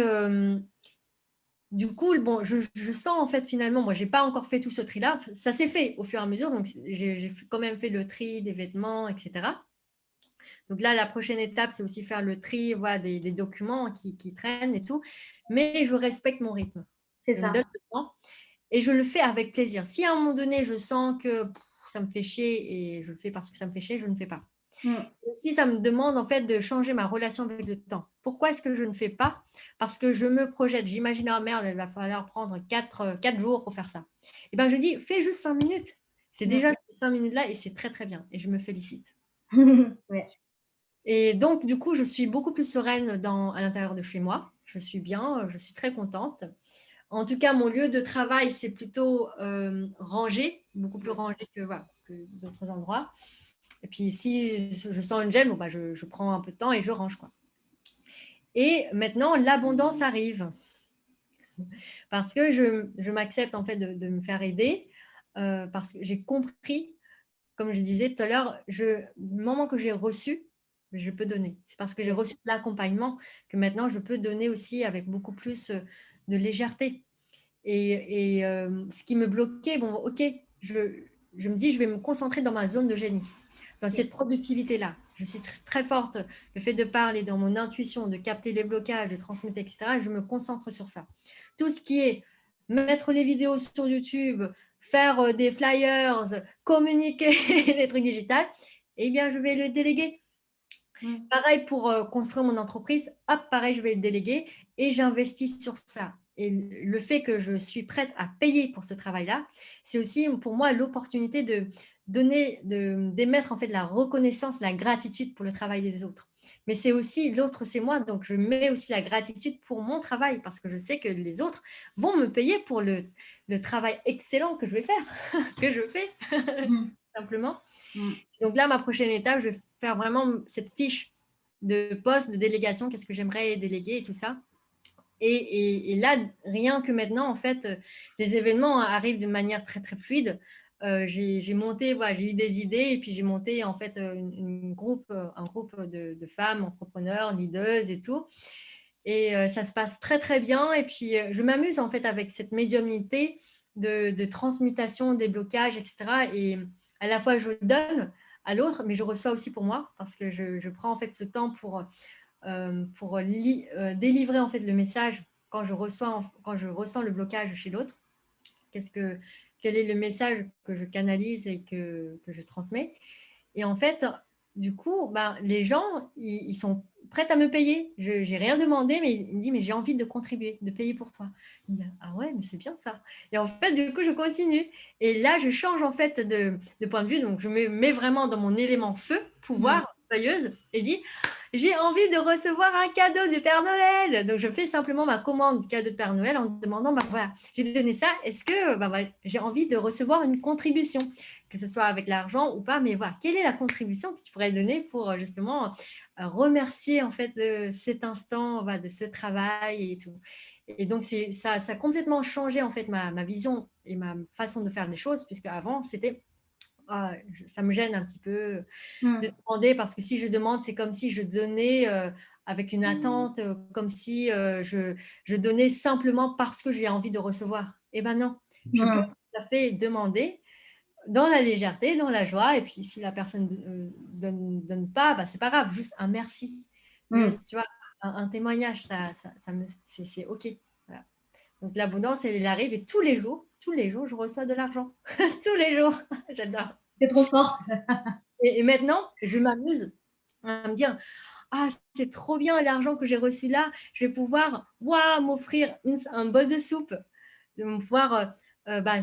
du coup, bon, je sens en fait finalement, moi, j'ai pas encore fait tout ce tri-là. Ça s'est fait au fur et à mesure, donc j'ai quand même fait le tri des vêtements, etc. Donc là, la prochaine étape, c'est aussi faire le tri, voilà, des documents qui traînent et tout. Mais je respecte mon rythme. C'est Je me donne ça. le temps et je le fais avec plaisir. Si à un moment donné, je sens que ça me fait chier et je le fais parce que ça me fait chier, je ne fais pas. Mm. Si ça me demande en fait de changer ma relation avec le temps. Pourquoi est-ce que je ne fais pas? Parce que je me projette. J'imagine, ah merde, il va falloir prendre 4 jours pour faire ça. Et bien, je dis, fais juste 5 minutes. C'est déjà Mm. ces 5 minutes-là et c'est très, très bien. Et je me félicite. Ouais. Et donc, du coup, je suis beaucoup plus sereine à l'intérieur de chez moi. Je suis bien, je suis très contente. En tout cas, mon lieu de travail, c'est plutôt rangé, beaucoup plus rangé voilà, que d'autres endroits. Et puis, si je sens une gêne, bon, je prends un peu de temps et je range, quoi. Et maintenant, l'abondance arrive parce que je m'accepte en fait de me faire aider parce que j'ai compris, comme je disais tout à l'heure, le moment que j'ai reçu, je peux donner. C'est parce que j'ai reçu l'accompagnement que maintenant je peux donner aussi avec beaucoup plus de légèreté. Et ce qui me bloquait, bon, ok, je me dis, je vais me concentrer dans ma zone de génie, dans cette productivité-là. Je suis très forte, le fait de parler dans mon intuition, de capter les blocages, de transmettre, etc. Je me concentre sur ça. Tout ce qui est mettre les vidéos sur YouTube, faire des flyers, communiquer les trucs digitaux, eh bien, je vais le déléguer. Pareil pour construire mon entreprise, hop, pareil, je vais le déléguer et j'investis sur ça. Et le fait que je suis prête à payer pour ce travail-là, c'est aussi pour moi l'opportunité de donner, d'émettre en fait la reconnaissance, la gratitude pour le travail des autres. Mais c'est aussi l'autre, c'est moi, donc je mets aussi la gratitude pour mon travail parce que je sais que les autres vont me payer pour le travail excellent que je vais faire, que je fais, simplement. Donc là, ma prochaine étape, je vais faire vraiment cette fiche de poste, de délégation, qu'est-ce que j'aimerais déléguer et tout ça. Et là, rien que maintenant, en fait, les événements arrivent de manière très, très fluide. J'ai monté, voilà, j'ai eu des idées et puis j'ai monté en fait un groupe de femmes entrepreneurs, leaders et tout. Et ça se passe très, très bien. Et puis, je m'amuse en fait avec cette médiumnité de transmutation des blocages, etc. Et à la fois, je donne à l'autre, mais je reçois aussi pour moi parce que je prends en fait ce temps pour délivrer en fait le message quand je ressens le blocage chez l'autre. Quel est le message que je canalise et que je transmets. Et en fait, du coup, les gens, ils sont prêts à me payer. Je n'ai rien demandé, mais il me dit, mais j'ai envie de contribuer, de payer pour toi. Il me dit, ah ouais, mais c'est bien ça. Et en fait, du coup, je continue. Et là, je change en fait de point de vue. Donc, je me mets vraiment dans mon élément feu, pouvoir, joyeuse, et je dis, j'ai envie de recevoir un cadeau du Père Noël. Donc, je fais simplement ma commande du cadeau de Père Noël en demandant, voilà, j'ai donné ça, est-ce que voilà, j'ai envie de recevoir une contribution, que ce soit avec l'argent ou pas, mais voilà, quelle est la contribution que tu pourrais donner pour justement remercier en fait de cet instant, voilà, de ce travail et tout. Et donc, ça a complètement changé en fait ma vision et ma façon de faire les choses, puisque avant, c'était ça me gêne un petit peu de demander parce que si je demande, c'est comme si je donnais avec une attente, comme si je donnais simplement parce que j'ai envie de recevoir. Eh bien non, je peux tout à fait demander dans la légèreté, dans la joie, et puis si la personne ne donne pas, c'est pas grave, juste un merci, juste, tu vois, un témoignage, c'est OK. Voilà. Donc l'abondance, elle arrive et tous les jours, je reçois de l'argent. Tous les jours, j'adore. C'est trop fort. Et maintenant, je m'amuse à me dire, ah, c'est trop bien l'argent que j'ai reçu là, je vais pouvoir m'offrir un bol de soupe, de pouvoir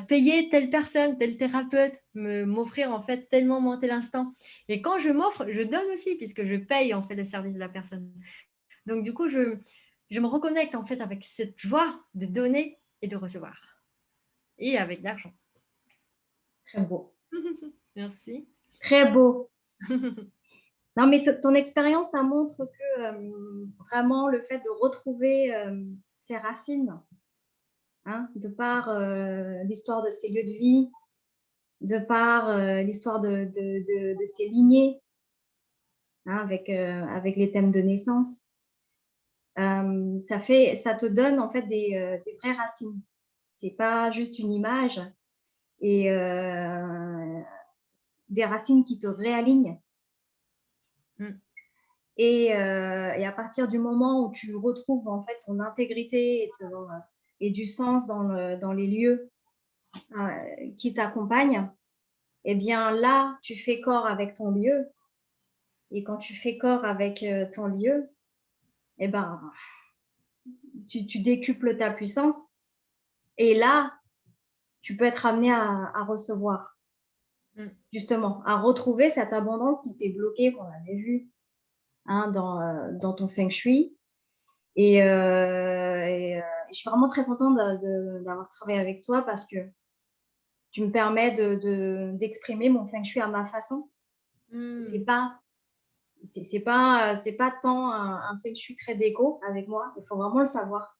payer telle personne, tel thérapeute, m'offrir en fait tel moment, tel instant. Et quand je m'offre, je donne aussi puisque je paye en fait le service de la personne. Donc du coup, je me reconnecte en fait avec cette joie de donner et de recevoir. Et avec l'argent. Très beau. Merci. Très beau. Non, mais ton expérience, ça montre que vraiment le fait de retrouver ses racines, hein, de par l'histoire de ses lieux de vie, de par l'histoire de ses lignées, hein, avec les thèmes de naissance, ça te donne en fait des vraies racines. C'est pas juste une image et des racines qui te réalignent. Mm. Et à partir du moment où tu retrouves en fait ton intégrité et du sens dans les lieux qui t'accompagnent, eh bien là, tu fais corps avec ton lieu. Et quand tu fais corps avec ton lieu, eh ben, tu décuples ta puissance. Et là, tu peux être amené à recevoir, Mm. justement, à retrouver cette abondance qui t'est bloquée, qu'on avait vu hein, dans ton feng shui. Et je suis vraiment très contente d'avoir travaillé avec toi parce que tu me permets d'exprimer mon feng shui à ma façon. C'est Mm. pas, c'est pas tant un feng shui très déco avec moi. Il faut vraiment le savoir.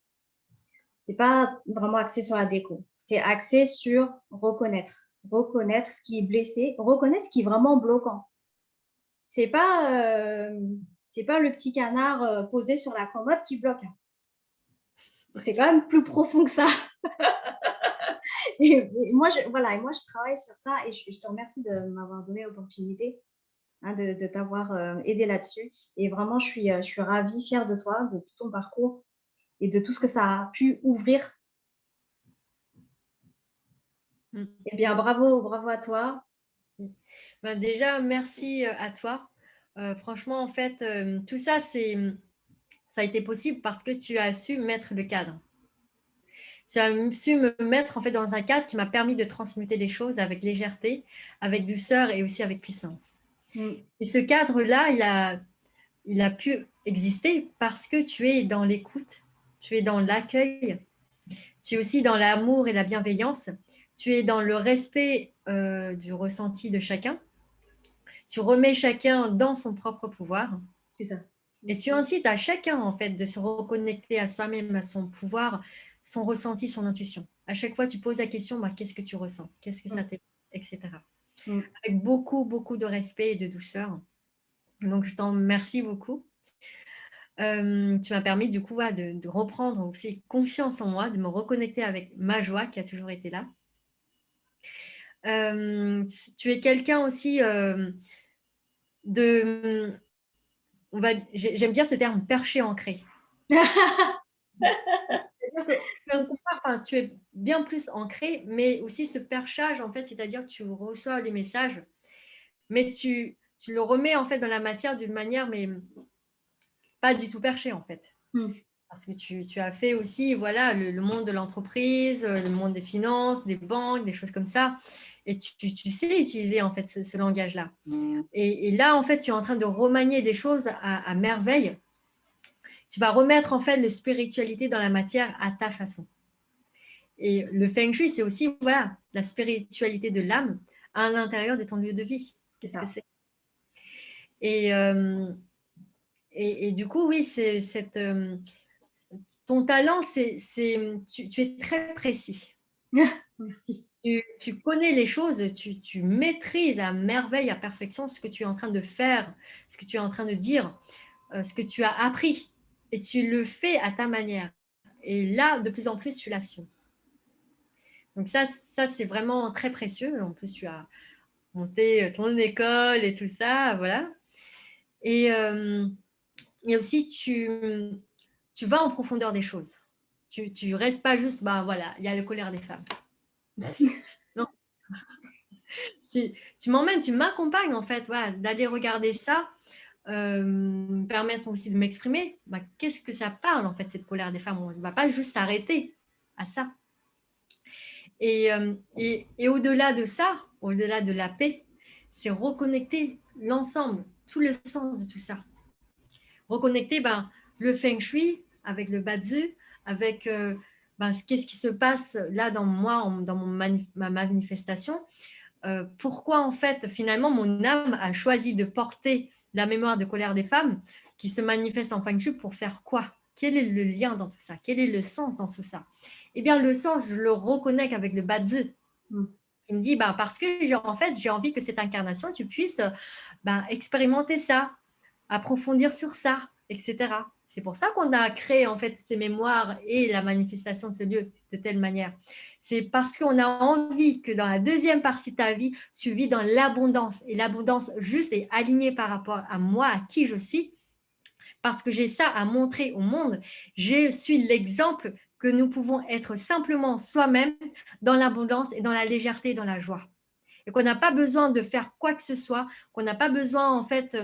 C'est pas vraiment axé sur la déco. C'est axé sur reconnaître ce qui est blessé, reconnaître ce qui est vraiment bloquant. C'est pas, c'est pas le petit canard posé sur la commode qui bloque. C'est quand même plus profond que ça. Et moi, voilà, et moi, je travaille sur ça et je te remercie de m'avoir donné l'opportunité hein, de t'avoir aidé là-dessus. Et vraiment, je suis ravie, fière de toi, de tout ton parcours et de tout ce que ça a pu ouvrir. Mm. Eh bien, bravo, bravo à toi. Ben déjà, merci à toi. Franchement, en fait, tout ça, ça a été possible parce que tu as su mettre le cadre. Tu as su me mettre en fait dans un cadre qui m'a permis de transmuter les choses avec légèreté, avec douceur et aussi avec puissance. Mm. Et ce cadre-là, il a pu exister parce que tu es dans l'écoute, tu es dans l'accueil, tu es aussi dans l'amour et la bienveillance, tu es dans le respect du ressenti de chacun, tu remets chacun dans son propre pouvoir. C'est ça. Et tu incites à chacun, en fait, de se reconnecter à soi-même, à son pouvoir, son ressenti, son intuition. À chaque fois, tu poses la question, bah, qu'est-ce que tu ressens? Qu'est-ce que ça Mm. t'évoque? Etc. Mm. Avec beaucoup, beaucoup de respect et de douceur. Donc, je t'en remercie beaucoup. Tu m'as permis, du coup, de reprendre aussi confiance en moi, de me reconnecter avec ma joie qui a toujours été là. Tu es quelqu'un aussi de... J'aime bien ce terme, perché ancré. Enfin, tu es bien plus ancré, mais aussi ce perchage, en fait, c'est-à-dire que tu reçois les messages, mais tu le remets en fait dans la matière d'une manière, mais pas du tout perché en fait. Mm. Parce que tu as fait aussi voilà, le monde de l'entreprise, le monde des finances, des banques, des choses comme ça. Et tu sais utiliser en fait ce langage-là. Et là, en fait, tu es en train de remanier des choses à merveille. Tu vas remettre en fait la spiritualité dans la matière à ta façon. Et le feng shui, c'est aussi voilà, la spiritualité de l'âme à l'intérieur de ton lieu de vie. Qu'est-ce que c'est? Et, et du coup, oui, c'est ton talent, tu es très précis. Merci. Tu connais les choses, tu maîtrises à merveille, à perfection ce que tu es en train de faire, ce que tu es en train de dire, ce que tu as appris. Et tu le fais à ta manière. Et là, de plus en plus, tu l'assumes. Donc ça c'est vraiment très précieux. En plus, tu as monté ton école et tout ça, voilà. Et aussi, tu vas en profondeur des choses. Tu restes pas juste, bah voilà, il y a la colère des femmes. Non, tu m'emmènes, tu m'accompagnes en fait, voilà, d'aller regarder ça, me permettre aussi de m'exprimer. Bah, qu'est-ce que ça parle en fait, cette colère des femmes? On ne va pas juste s'arrêter à ça. Et au-delà de ça, au-delà de la paix, c'est reconnecter l'ensemble, tout le sens de tout ça. Reconnecter le feng shui avec le bazi, avec qu'est-ce qui se passe là dans moi, dans ma manifestation. Pourquoi en fait finalement mon âme a choisi de porter la mémoire de colère des femmes qui se manifeste en Feng Shui pour faire quoi? Quel est le lien dans tout ça? Quel est le sens dans tout ça? Eh bien, le sens, je le reconnecte avec le Bazi. Il me dit, bah, parce que en fait, j'ai envie que cette incarnation, tu puisses expérimenter ça, approfondir sur ça, etc. C'est pour ça qu'on a créé en fait ces mémoires et la manifestation de ce lieu de telle manière. C'est parce qu'on a envie que dans la deuxième partie de ta vie, tu vis dans l'abondance. Et l'abondance juste et alignée par rapport à moi, à qui je suis, parce que j'ai ça à montrer au monde. Je suis l'exemple que nous pouvons être simplement soi-même dans l'abondance et dans la légèreté et dans la joie. Et qu'on n'a pas besoin de faire quoi que ce soit, qu'on n'a pas besoin en fait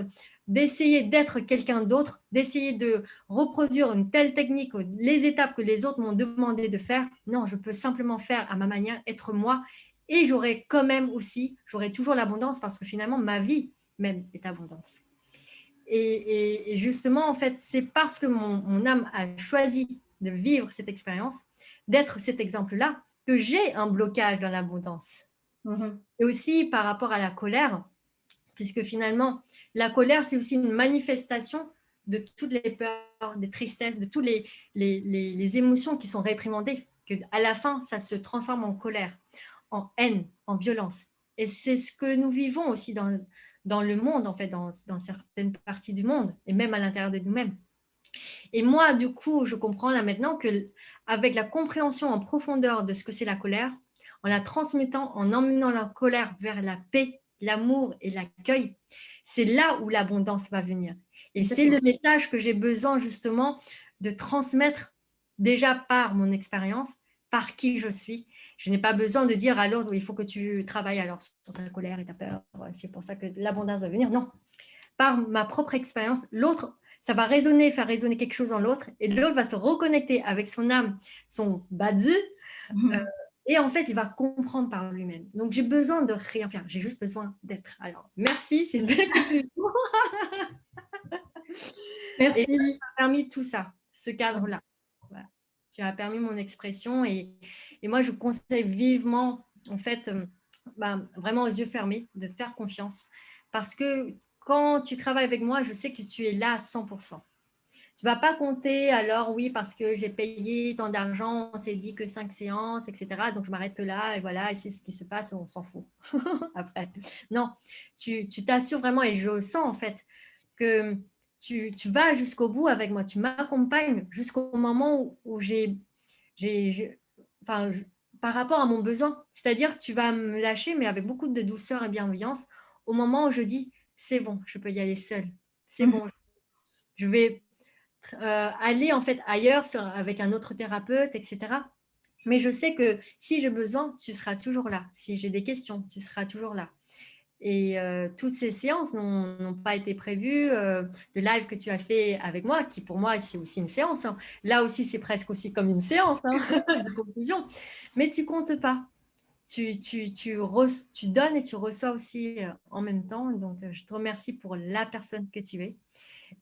d'essayer d'être quelqu'un d'autre, d'essayer de reproduire une telle technique, les étapes que les autres m'ont demandé de faire. Non, je peux simplement faire à ma manière, être moi, et j'aurai quand même aussi, j'aurai toujours l'abondance parce que finalement, ma vie même est abondance. Et justement, en fait, c'est parce que mon âme a choisi de vivre cette expérience, d'être cet exemple-là, que j'ai un blocage dans l'abondance. Et aussi par rapport à la colère, puisque finalement, la colère, c'est aussi une manifestation de toutes les peurs, des tristesses, de toutes les émotions qui sont réprimandées, que à la fin, ça se transforme en colère, en haine, en violence. Et c'est ce que nous vivons aussi dans le monde, en fait, dans certaines parties du monde, et même à l'intérieur de nous-mêmes. Et moi, du coup, je comprends là maintenant qu'avec la compréhension en profondeur de ce que c'est la colère, en la transmutant, en emmenant la colère vers la paix, l'amour et l'accueil, c'est là où l'abondance va venir. Et c'est le message que j'ai besoin justement de transmettre déjà par mon expérience, par qui je suis. Je n'ai pas besoin de dire à l'autre, il faut que tu travailles alors sur ta colère et ta peur, c'est pour ça que l'abondance va venir. Non, par ma propre expérience, l'autre, ça va résonner, faire résonner quelque chose en l'autre, et l'autre va se reconnecter avec son âme, son badzi, et en fait, il va comprendre par lui-même. Donc, j'ai besoin de rien faire, j'ai juste besoin d'être. Alors, merci, c'est une belle conclusion. Merci. Et ça m'a permis tout ça, ce cadre-là. Voilà. Tu as permis mon expression, et moi, je conseille vivement, en fait, vraiment aux yeux fermés, de te faire confiance, parce que quand tu travailles avec moi, je sais que tu es là à 100%. Tu ne vas pas compter, alors oui, parce que j'ai payé tant d'argent, on s'est dit que 5 séances, etc. Donc, je m'arrête que là, et voilà, et c'est ce qui se passe, on s'en fout. Après, non, tu t'assures vraiment, et je sens en fait que tu vas jusqu'au bout avec moi, tu m'accompagnes jusqu'au moment où enfin, par rapport à mon besoin. C'est-à-dire que tu vas me lâcher, mais avec beaucoup de douceur et bienveillance, au moment où je dis, c'est bon, je peux y aller seule. C'est bon, je vais aller en fait ailleurs avec un autre thérapeute, etc. Mais je sais que si j'ai besoin, tu seras toujours là. Si j'ai des questions, tu seras toujours là. Et toutes ces séances n'ont pas été prévues. Le live que tu as fait avec moi, qui pour moi, c'est aussi une séance. Hein. Là aussi, c'est presque aussi comme une séance de conclusion. Mais tu comptes pas. Tu donnes et tu reçois aussi en même temps. Donc, je te remercie pour la personne que tu es.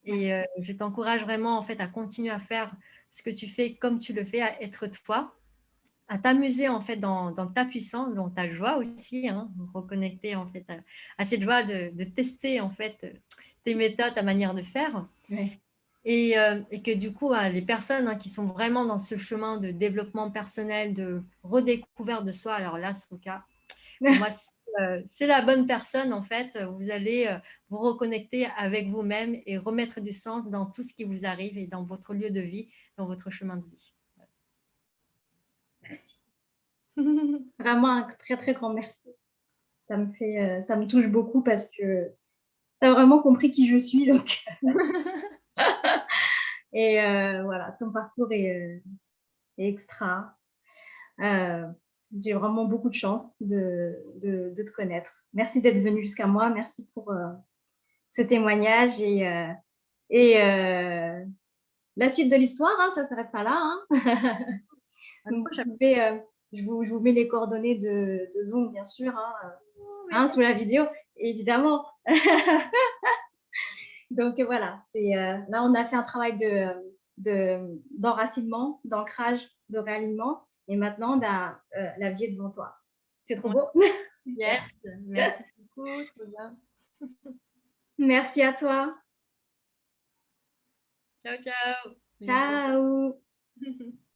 Et je t'encourage vraiment en fait à continuer à faire ce que tu fais comme tu le fais, à être toi, à t'amuser en fait dans ta puissance, dans ta joie aussi, hein, reconnecter en fait à cette joie de tester en fait tes méthodes, ta manière de faire. Oui. Et que du coup, les personnes qui sont vraiment dans ce chemin de développement personnel, de redécouverte de soi, alors là, Soka, pour moi, c'est la bonne personne en fait. Vous allez vous reconnecter avec vous-même et remettre du sens dans tout ce qui vous arrive et dans votre lieu de vie, dans votre chemin de vie. Merci. Vraiment un très, très grand merci. Ça me touche beaucoup parce que tu as vraiment compris qui je suis. Donc. Et voilà, ton parcours est extra. J'ai vraiment beaucoup de chance de te connaître. Merci d'être venu jusqu'à moi. Merci pour ce témoignage et la suite de l'histoire, hein, ça ne s'arrête pas là. Hein. Donc, je vous mets les coordonnées de Zoom, bien sûr, sous la vidéo, évidemment. Donc, voilà, là, on a fait un travail d'enracinement, d'ancrage, de réalignement. Et maintenant, la vie est devant toi. C'est trop beau. Yes, merci beaucoup. Trop bien. Merci à toi. Ciao, ciao. À bientôt. Ciao.